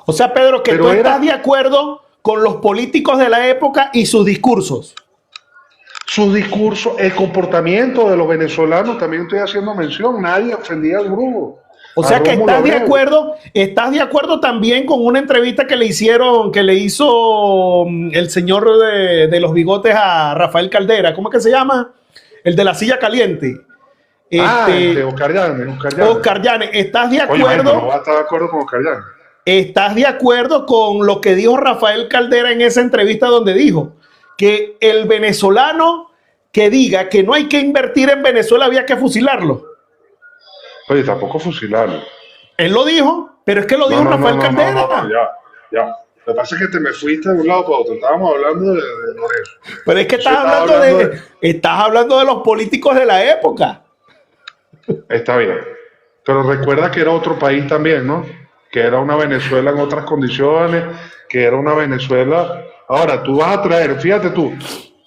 O sea, Pedro, que tú Pero estás era de acuerdo con los políticos de la época y sus discursos. su discurso, el comportamiento de los venezolanos, también estoy haciendo mención, nadie ofendía al brujo. O A sea que Rómulo Abreu. estás de acuerdo también con una entrevista que le hizo el señor de los bigotes a Rafael Caldera. ¿Cómo es que se llama? El de la silla caliente. Oscar Llanes, Oscar Llanes. Oscar Llanes, ¿estás de Oye, gente, no acuerdo? va a estar de acuerdo con Oscar Llanes. ¿Estás de acuerdo con lo que dijo Rafael Caldera en esa entrevista donde dijo que el venezolano que diga que no hay que invertir en Venezuela había que fusilarlo? Oye, tampoco fusilarlo. Él lo dijo, pero es que lo dijo Rafael Caldera. Ya. Lo que pasa es que te me fuiste de un lado para otro. Estábamos hablando de Lorenzo. Pero es que estás hablando de los políticos de la época. Está bien. Pero recuerda que era otro país también, ¿no? Que era una Venezuela en otras condiciones, que era una Venezuela. Ahora, tú vas a traer, fíjate tú,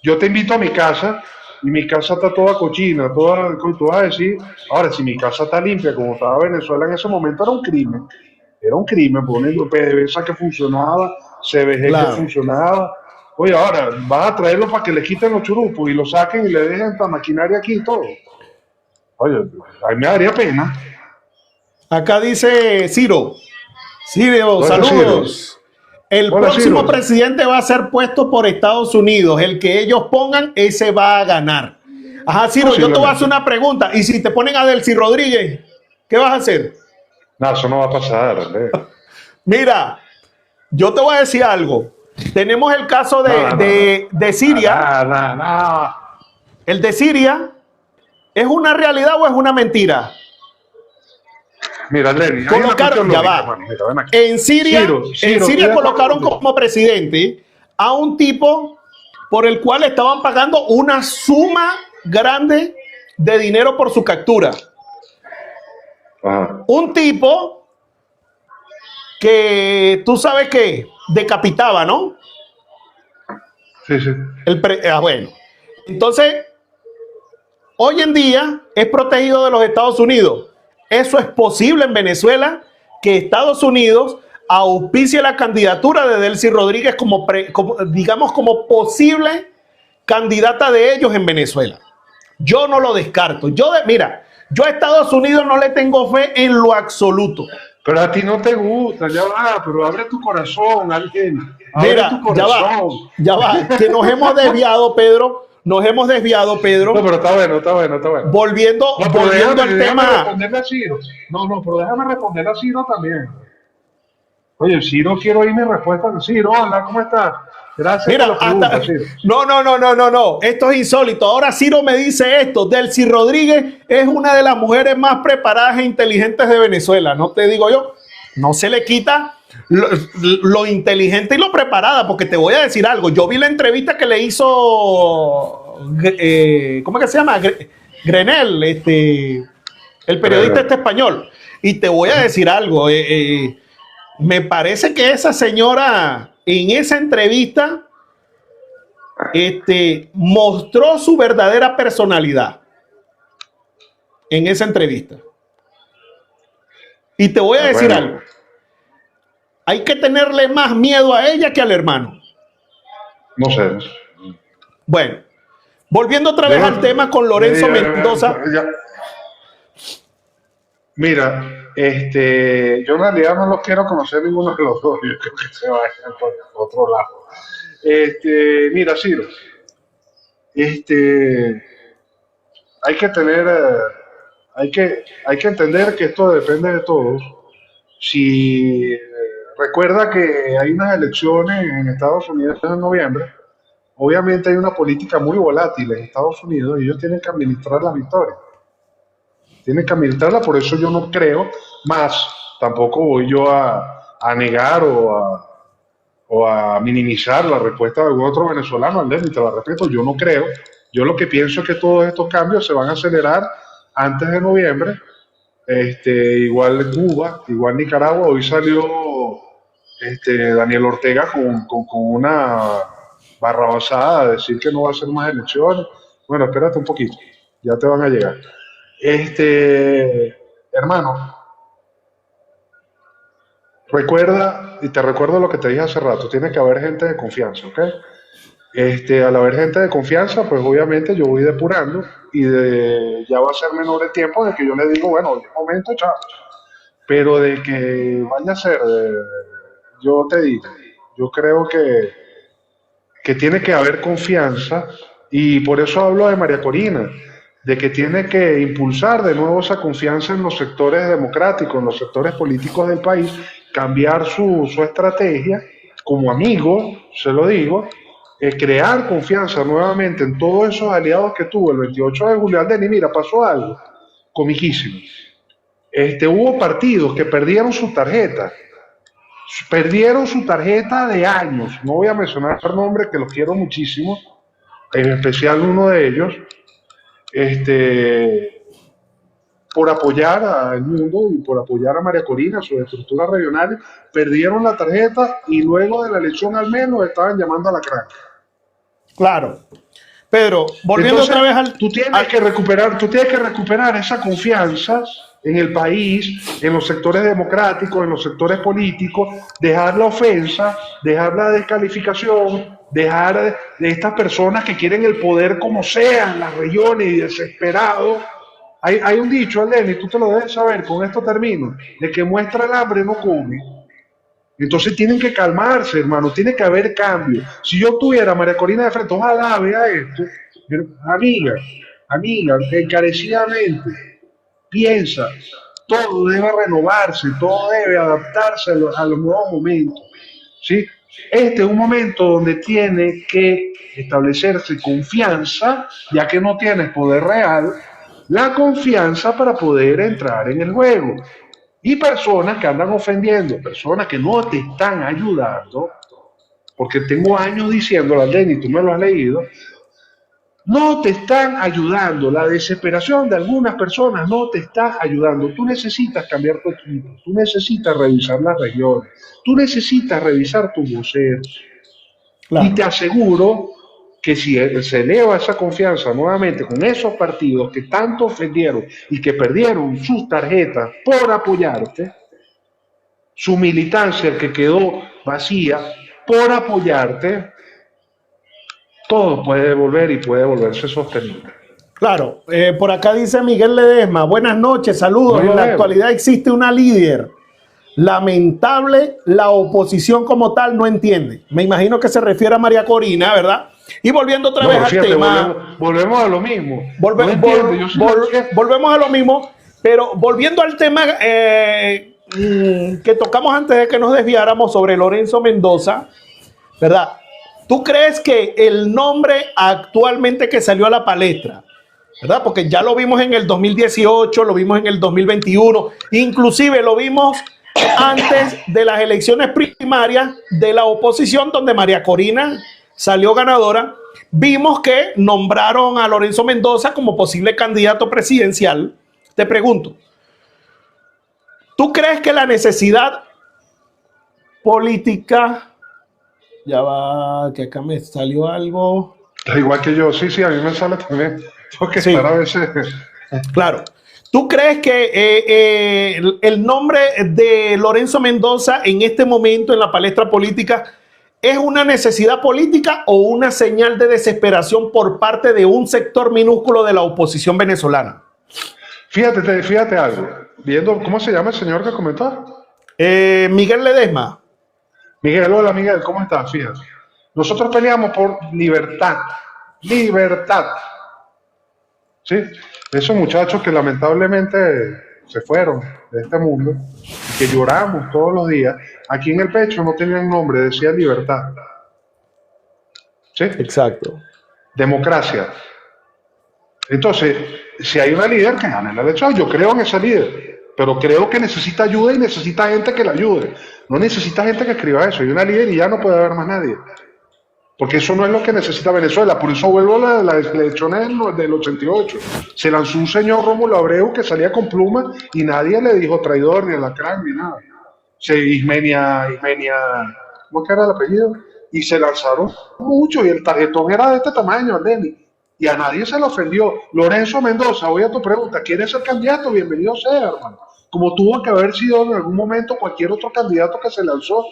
yo te invito a mi casa y mi casa está toda cochina, tú vas a decir, ahora, si mi casa está limpia como estaba Venezuela en ese momento, era un crimen. Era un crimen, poner PDVSA que funcionaba, CBG Claro. que funcionaba. Oye, ahora, vas a traerlo para que le quiten los churupos y lo saquen y le dejen la maquinaria aquí y todo. Oye, a mí me daría pena. Acá dice Ciro. Ciro, Hola, saludos. El Hola, próximo Ciro. presidente va a ser puesto por Estados Unidos. El que ellos pongan, ese va a ganar. Ajá, Ciro, yo te voy a hacer una pregunta. Y si te ponen a Delcy Rodríguez, ¿qué vas a hacer? No, eso no va a pasar, Andrés. Mira, yo te voy a decir algo. Tenemos el caso de Siria. No. El de Siria, ¿es una realidad o es una mentira? Mira, Lenny, Colocaron, ya va. En Siria, Ciro, colocaron como presidente a un tipo por el cual estaban pagando una suma grande de dinero por su captura. Ajá. Un tipo que tú sabes que decapitaba, ¿no? Sí. Bueno, entonces, hoy en día es protegido de los Estados Unidos. Eso es posible en Venezuela, que Estados Unidos auspicie la candidatura de Delcy Rodríguez como posible candidata de ellos en Venezuela. Yo no lo descarto. Mira, yo a Estados Unidos no le tengo fe en lo absoluto. Pero a ti no te gusta, ya va, pero abre tu corazón, alguien. Mira, ya va, que nos hemos desviado, Pedro. No, pero está bueno. Volviendo al tema. Responderle a Ciro. No, pero déjame responderle a Ciro también. Oye, Ciro, quiero oír mi respuesta. Ciro, hola, ¿cómo estás? Gracias Mira, por la pregunta, Ciro. No. Esto es insólito. Ahora Ciro me dice esto. Delcy Rodríguez es una de las mujeres más preparadas e inteligentes de Venezuela. No te digo yo. No se le quita lo inteligente y lo preparada, porque te voy a decir algo. Yo vi la entrevista que le hizo, ¿cómo es que se llama? Grenell, el periodista español. Y te voy a decir algo. Me parece que esa señora en esa entrevista mostró su verdadera personalidad en esa entrevista. Y te voy a decir algo. Hay que tenerle más miedo a ella que al hermano. No sé. Bueno, volviendo otra vez al tema con Lorenzo Mendoza. Mira, yo en realidad no los quiero conocer ninguno de los dos. Yo creo que se vayan por otro lado. Mira, Ciro, hay que tener, hay que entender que esto depende de todos. Si recuerda que hay unas elecciones en Estados Unidos en noviembre, obviamente hay una política muy volátil en Estados Unidos y ellos tienen que administrar la victoria. Tienen que administrarla, por eso yo no creo más, tampoco voy yo a negar o a minimizar la respuesta de algún otro venezolano, Andrés, y te la respeto, yo no creo Yo lo que pienso es que todos estos cambios se van a acelerar antes de noviembre. Igual Cuba, igual Nicaragua, hoy salió Daniel Ortega con una barrabasada de decir que no va a ser más elecciones. Bueno, espérate un poquito, ya te van a llegar. Hermano, recuerda, y te recuerdo lo que te dije hace rato, tiene que haber gente de confianza, ¿ok? Al haber gente de confianza, pues obviamente yo voy depurando ya va a ser menor el tiempo de que yo le digo, bueno, es momento, chao. Pero de que vaya a ser, yo te digo, yo creo que tiene que haber confianza y por eso hablo de María Corina, de que tiene que impulsar de nuevo esa confianza en los sectores democráticos, en los sectores políticos del país, cambiar su estrategia como amigo, se lo digo, crear confianza nuevamente en todos esos aliados que tuvo el 28 de julio. Aldeni, mira, pasó algo comiquísimo. Hubo partidos que perdieron su tarjeta de años, no voy a mencionar el nombre que los quiero muchísimo, en especial uno de ellos, por apoyar al mundo y por apoyar a María Corina, sus estructuras regionales, perdieron la tarjeta y luego de la elección al menos estaban llamando a la crack. Claro. Pedro, volviendo Entonces, otra vez al... tú tienes que recuperar esa confianza en el país, en los sectores democráticos, en los sectores políticos, dejar la ofensa, dejar la descalificación, dejar de estas personas que quieren el poder como sea en las regiones y desesperados. Hay un dicho, Aldeni, tú te lo debes saber, con esto termino, de que muestra el hambre no come. Entonces tienen que calmarse, hermano, tiene que haber cambio. Si yo tuviera a María Corina de frente, ojalá vea esto, pero, amiga, encarecidamente, piensa, todo debe renovarse, todo debe adaptarse a los nuevos momentos, ¿sí? Este es un momento donde tiene que establecerse confianza, ya que no tienes poder real, la confianza para poder entrar en el juego. Y personas que andan ofendiendo, personas que no te están ayudando, porque tengo años diciéndolo, Aldeni, tú me lo has leído, no te están ayudando. La desesperación de algunas personas no te está ayudando. Tú necesitas cambiar tu equipo, tú necesitas revisar las regiones, tú necesitas revisar tus voceros. Claro. Y te aseguro que si se eleva esa confianza nuevamente con esos partidos que tanto ofendieron y que perdieron sus tarjetas por apoyarte, su militancia que quedó vacía por apoyarte, todo puede volver y puede volverse sostenible. Claro, por acá dice Miguel Ledesma, buenas noches, saludos. En la actualidad existe una líder. Lamentable, la oposición como tal no entiende. Me imagino que se refiere a María Corina, ¿verdad? Y volviendo otra vez al tema. Volvemos a lo mismo. Volvemos a lo mismo, pero volviendo al tema que tocamos antes de que nos desviáramos sobre Lorenzo Mendoza, ¿verdad? ¿Tú crees que el nombre actualmente que salió a la palestra, ¿verdad? Porque ya lo vimos en el 2018, lo vimos en el 2021, inclusive lo vimos antes de las elecciones primarias de la oposición, donde María Corina salió ganadora, vimos que nombraron a Lorenzo Mendoza como posible candidato presidencial. Te pregunto, ¿tú crees que la necesidad política... Ya va, que acá me salió algo. Igual que yo, sí, a mí me sale también. Porque sí. A veces... Claro. ¿Tú crees que el nombre de Lorenzo Mendoza en este momento en la palestra política es una necesidad política o una señal de desesperación por parte de un sector minúsculo de la oposición venezolana? Fíjate algo. Viendo, ¿cómo se llama el señor que comentó? Miguel Ledesma. Miguel, hola Miguel, ¿cómo estás? Fíjate. Nosotros peleamos por libertad. Libertad. ¿Sí? Esos muchachos que lamentablemente se fueron de este mundo, que lloramos todos los días, aquí en el pecho no tenían nombre, decía libertad. ¿Sí? Exacto. Democracia. Entonces, si hay una líder que gane la elección, yo creo en esa líder, pero creo que necesita ayuda y necesita gente que la ayude. No necesita gente que escriba eso. Hay una líder y ya no puede haber más nadie. Porque eso no es lo que necesita Venezuela. Por eso vuelvo a las elecciones del 88. Se lanzó un señor Rómulo Abreu que salía con pluma y nadie le dijo traidor ni alacrán ni nada. Ismenia, ¿cómo que era el apellido? Y se lanzaron mucho y el tarjetón era de este tamaño, Lenny. Y a nadie se le ofendió. Lorenzo Mendoza, voy a tu pregunta, ¿quieres ser candidato? Bienvenido sea, hermano. Como tuvo que haber sido en algún momento cualquier otro candidato que se lanzó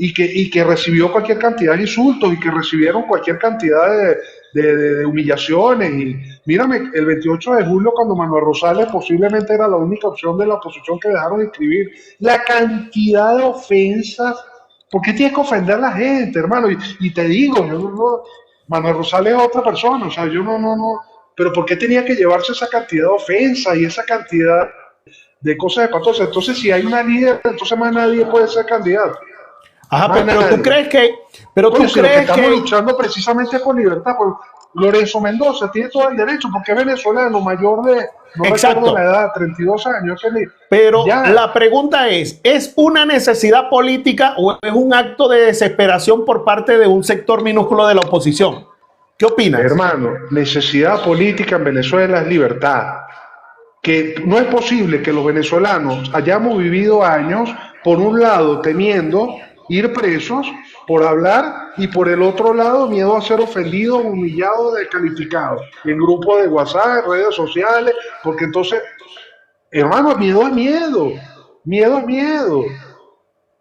y que recibió cualquier cantidad de insultos y que recibieron cualquier cantidad de humillaciones. Y mírame, el 28 de julio, cuando Manuel Rosales posiblemente era la única opción de la oposición que dejaron de escribir, la cantidad de ofensas. ¿Por qué tienes que ofender a la gente, hermano? Y te digo, Manuel Rosales es otra persona, o sea, yo no. Pero ¿por qué tenía que llevarse esa cantidad de ofensas y esa cantidad de cosas espantosas? Entonces, si hay una líder, entonces más nadie puede ser candidato. Ajá, pero tú crees que... Pero tú si lo que crees estamos que... luchando precisamente por libertad. Lorenzo Mendoza tiene todo el derecho, porque es venezolano, mayor de... No recuerdo la edad, 32 años. Pero la pregunta ¿es una necesidad política o es un acto de desesperación por parte de un sector minúsculo de la oposición? ¿Qué opinas? Hermano, necesidad política en Venezuela es libertad. Que no es posible que los venezolanos hayamos vivido años, por un lado, temiendo ir presos por hablar y por el otro lado miedo a ser ofendido, humillado, descalificado en grupos de WhatsApp, en redes sociales, porque entonces, hermano, miedo es miedo, miedo es miedo.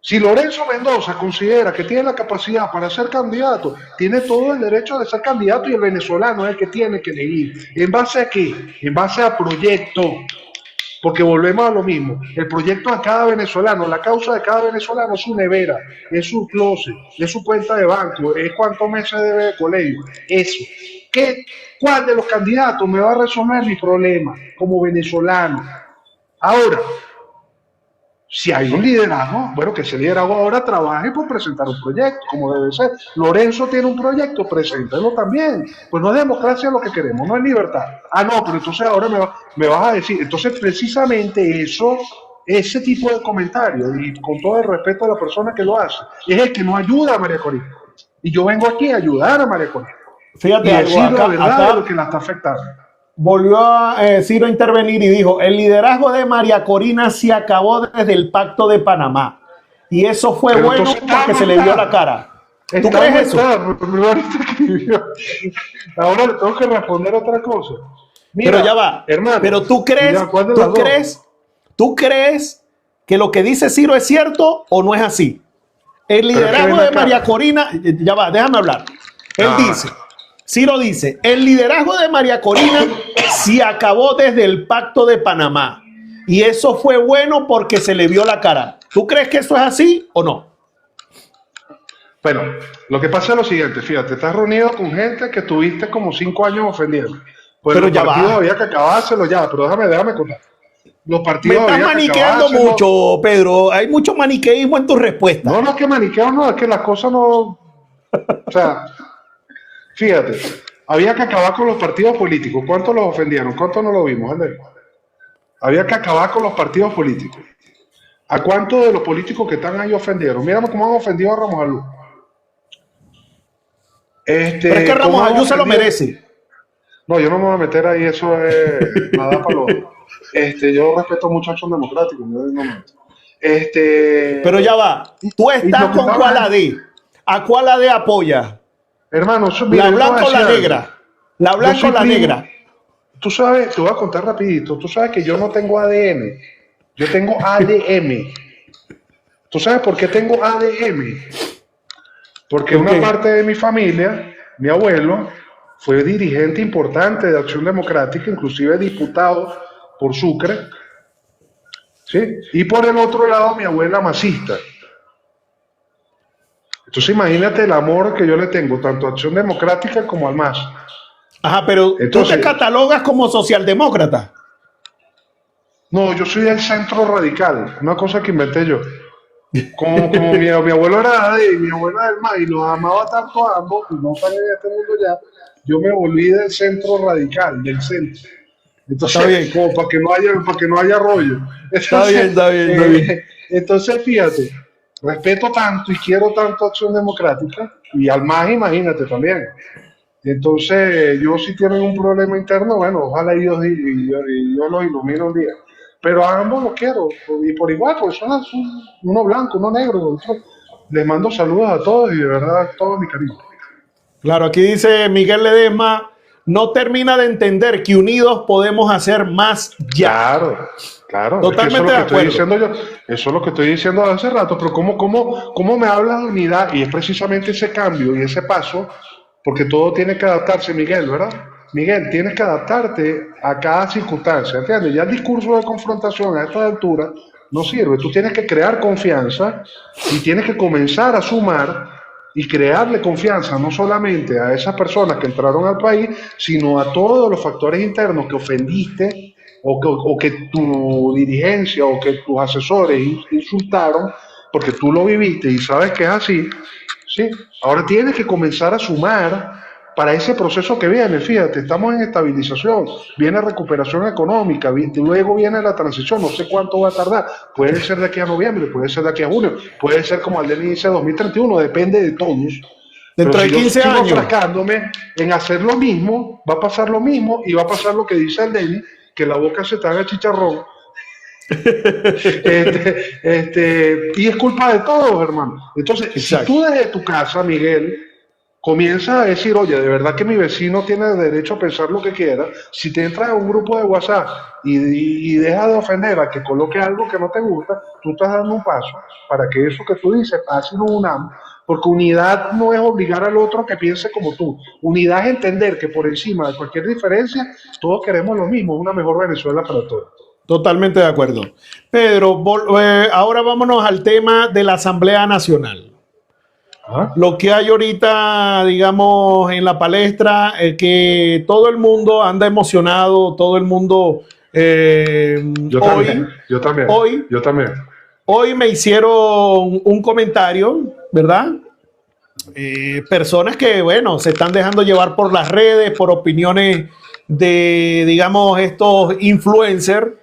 Si Lorenzo Mendoza considera que tiene la capacidad para ser candidato, tiene todo el derecho de ser candidato y el venezolano es el que tiene que elegir. ¿En base a qué? En base a proyecto. Porque volvemos a lo mismo, el proyecto de cada venezolano, la causa de cada venezolano es su nevera, es su closet, es su cuenta de banco, es cuántos meses debe de colegio, eso. ¿Cuál de los candidatos me va a resolver mi problema como venezolano? Ahora, si hay un liderazgo, bueno, que ese liderazgo ahora trabaje por presentar un proyecto, como debe ser. Lorenzo tiene un proyecto, preséntalo también. Pues no es democracia lo que queremos, no es libertad. Ah, no, pero entonces ahora me vas a decir. Entonces, precisamente ese tipo de comentarios, y con todo el respeto a la persona que lo hace, es el que no ayuda a María Corina. Y yo vengo aquí a ayudar a María Corina. Fíjate, y decir la verdad de lo que la está afectando. Volvió a Ciro a intervenir y dijo, el liderazgo de María Corina se acabó desde el Pacto de Panamá. Y eso fue pero bueno porque se le vio la cara. ¿Tú crees eso? Ahora le tengo que responder otra cosa. Mira, pero ya va. Hermano, pero tú crees que lo que dice Ciro es cierto o no es así. El liderazgo de María Corina, ya va, déjame hablar. Él dice... Ciro dice, el liderazgo de María Corina se acabó desde el Pacto de Panamá. Y eso fue bueno porque se le vio la cara. ¿Tú crees que eso es así o no? Bueno, lo que pasa es lo siguiente, fíjate, estás reunido con gente que tuviste como 5 años ofendiendo. Pues pero los partidos había que acabárselo ya, pero déjame contar. Los partidos me estás maniqueando mucho, Pedro. Hay mucho maniqueísmo en tu respuesta. No es que maniqueo, no, es que las cosas no... O sea... Fíjate, había que acabar con los partidos políticos. ¿Cuántos los ofendieron? ¿Cuántos no lo vimos? Había que acabar con los partidos políticos. ¿A cuántos de los políticos que están ahí ofendieron? Mírame cómo han ofendido a Ramos Alú. Pero es que Ramos Alú se lo merece. No, yo no me voy a meter ahí, eso es nada para los... yo respeto mucho a Acción Democrática. Pero ya va, tú estás con cuál AD. ¿A cuál AD apoyas? Hermano, la blanca o la negra. La blanca o la negra. Tú sabes, te voy a contar rapidito. Tú sabes que yo no tengo ADN. Yo tengo ADM. ¿Tú sabes por qué tengo ADM? Porque una parte de mi familia, mi abuelo, fue dirigente importante de Acción Democrática, inclusive diputado por Sucre. ¿Sí? Y por el otro lado, mi abuela masista. Entonces imagínate el amor que yo le tengo tanto a Acción Democrática como al MAS. Ajá, pero entonces, ¿tú te catalogas como socialdemócrata? No, yo soy del centro radical, una cosa que inventé yo. Como mi abuelo era de mi abuela del MAS y los amaba tanto a ambos, y no están en este mundo ya, yo me volví del centro radical, del centro. Entonces, está bien. Como para que no haya rollo. Entonces, está bien. Entonces, fíjate. respeto tanto y quiero tanto Acción Democrática, y al MAS, imagínate también. Entonces, yo si tienen un problema interno, bueno, ojalá y yo los ilumine un día. Pero a ambos los quiero, y por igual, pues son uno blanco, uno negro. Les mando saludos a todos y de verdad todo mi cariño. Claro, aquí dice Miguel Ledesma, no termina de entender que unidos podemos hacer más ya. Claro, claro, es que eso es Totalmente lo de que estoy acuerdo. diciendo yo, eso es lo que estoy diciendo hace rato, pero ¿cómo me hablas de unidad? Y es precisamente ese cambio y ese paso, porque todo tiene que adaptarse, Miguel, ¿verdad? Miguel, tienes que adaptarte a cada circunstancia, ¿entiendes? Ya el discurso de confrontación a esta altura no sirve, tú tienes que crear confianza y tienes que comenzar a sumar y crearle confianza no solamente a esas personas que entraron al país, sino a todos los factores internos que ofendiste o que tu dirigencia o que tus asesores insultaron, porque tú lo viviste y sabes que es así, ¿sí? Ahora tienes que comenzar a sumar para ese proceso que viene. Fíjate, estamos en estabilización, viene recuperación económica, luego viene la transición, no sé cuánto va a tardar, puede ser de aquí a noviembre, puede ser de aquí a junio, puede ser como al del inicio de 2031, depende de todos. Pero Dentro de si yo 15 sigo años. frascándome en hacer lo mismo, va a pasar lo mismo y va a pasar lo que dice el Denny, que la boca se te haga chicharrón. Y es culpa de todos, hermano. Entonces, si Exacto. tú desde tu casa, Miguel, comienzas a decir, oye, de verdad que mi vecino tiene derecho a pensar lo que quiera, si te entras a un grupo de WhatsApp y dejas de ofender a que coloque algo que no te gusta, tú estás dando un paso para que eso que tú dices pase en un unamos, porque unidad no es obligar al otro a que piense como tú. Unidad es entender que por encima de cualquier diferencia, todos queremos lo mismo, una mejor Venezuela para todos. Totalmente de acuerdo. Pedro, ahora vámonos al tema de la Asamblea Nacional. ¿Ah? Lo que hay ahorita, digamos, en la palestra es que todo el mundo anda emocionado, todo el mundo Yo también, yo también, hoy, yo también. hoy me hicieron un comentario, ¿verdad? Personas que, bueno, se están dejando llevar por las redes, por opiniones de, digamos, estos influencers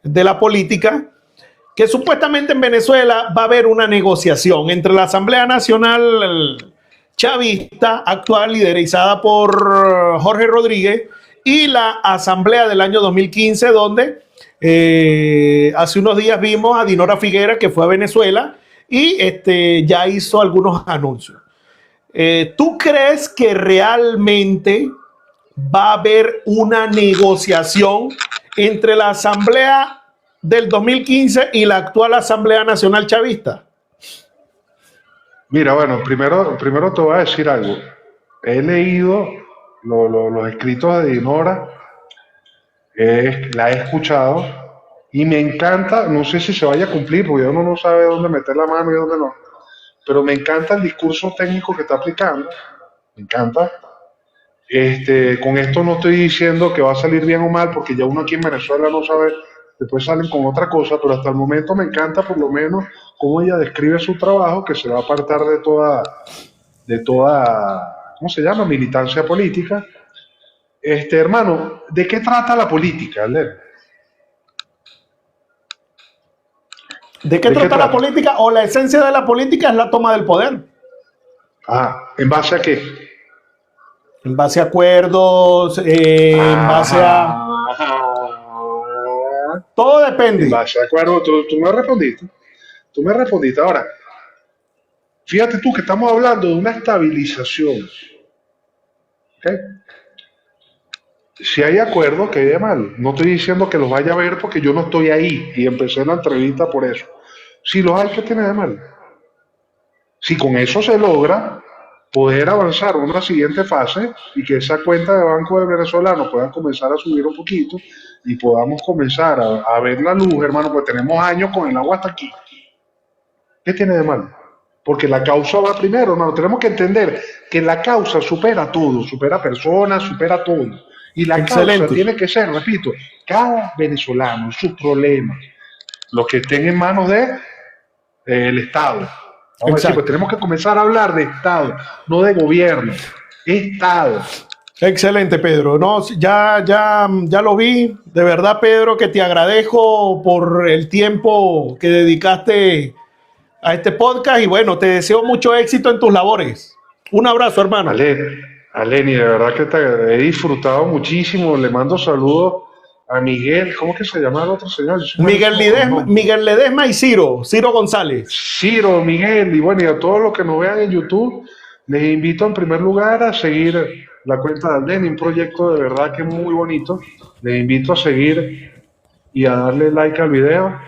de la política, que supuestamente en Venezuela va a haber una negociación entre la Asamblea Nacional Chavista actual, liderizada por Jorge Rodríguez, y la Asamblea del año 2015, donde hace unos días vimos a Dinora Figuera, que fue a Venezuela, y ya hizo algunos anuncios. ¿Tú crees que realmente va a haber una negociación entre la Asamblea del 2015 y la actual Asamblea Nacional Chavista? Mira, bueno, primero te voy a decir algo. He leído los escritos de Dinora, la he escuchado y me encanta, no sé si se vaya a cumplir, porque uno no sabe dónde meter la mano y dónde no, pero me encanta el discurso técnico que está aplicando, me encanta. Con esto no estoy diciendo que va a salir bien o mal, porque ya uno aquí en Venezuela no sabe, después salen con otra cosa, pero hasta el momento me encanta por lo menos cómo ella describe su trabajo, que se va a apartar de toda, ¿cómo se llama? Militancia política. Hermano, ¿de qué trata la política, Alder? ¿De qué ¿De qué trata la trata? política? O la esencia de la política es la toma del poder. ¿En base a qué? En base a acuerdos, en base a... Todo En depende. base a acuerdo, tú me respondiste. Tú me respondiste. Ahora, fíjate tú que estamos hablando de una estabilización. ¿Ok? Si hay acuerdos, que hay mal. No estoy diciendo que los vaya a ver porque yo no estoy ahí y empecé la entrevista por eso. Si los hay, ¿qué tiene de mal? Si con eso se logra poder avanzar a una siguiente fase y que esa cuenta de banco del venezolano pueda comenzar a subir un poquito y podamos comenzar a ver la luz, hermano, pues tenemos años con el agua hasta aquí. ¿Qué tiene de mal? Porque la causa va primero, hermano. Tenemos que entender que la causa supera todo, supera personas, supera todo. Y la causa Excelente. tiene que ser, repito, cada venezolano, sus problemas, los que estén en manos del Estado. Vamos a decir, pues Exacto. tenemos que comenzar a hablar de Estado, no de gobierno. Estado. Excelente, Pedro. No, ya lo vi. De verdad, Pedro, que te agradezco por el tiempo que dedicaste a este podcast y bueno, te deseo mucho éxito en tus labores. Un abrazo, hermano. Aleni, de verdad que te he disfrutado muchísimo. Le mando saludos a Miguel. ¿Cómo que se llama el otro señor? Miguel Ledesma y Ciro González. Ciro, Miguel, y bueno, y a todos los que nos vean en YouTube, les invito en primer lugar a seguir la cuenta de Aleni, un proyecto de verdad que es muy bonito. Les invito a seguir y a darle like al video,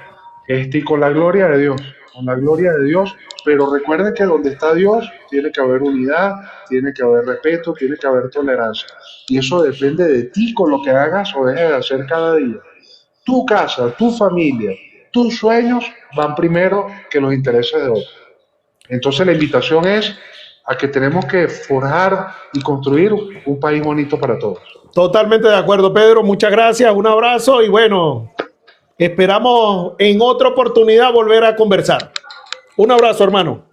y con la gloria de Dios, con la gloria de Dios, pero recuerden que donde está Dios tiene que haber unidad, tiene que haber respeto, tiene que haber tolerancia, y eso depende de ti con lo que hagas o dejes de hacer cada día. Tu casa, tu familia, tus sueños van primero que los intereses de otros. Entonces la invitación es a que tenemos que forjar y construir un país bonito para todos. Totalmente de acuerdo, Pedro. Muchas gracias, un abrazo y bueno, esperamos en otra oportunidad volver a conversar. Un abrazo, hermano.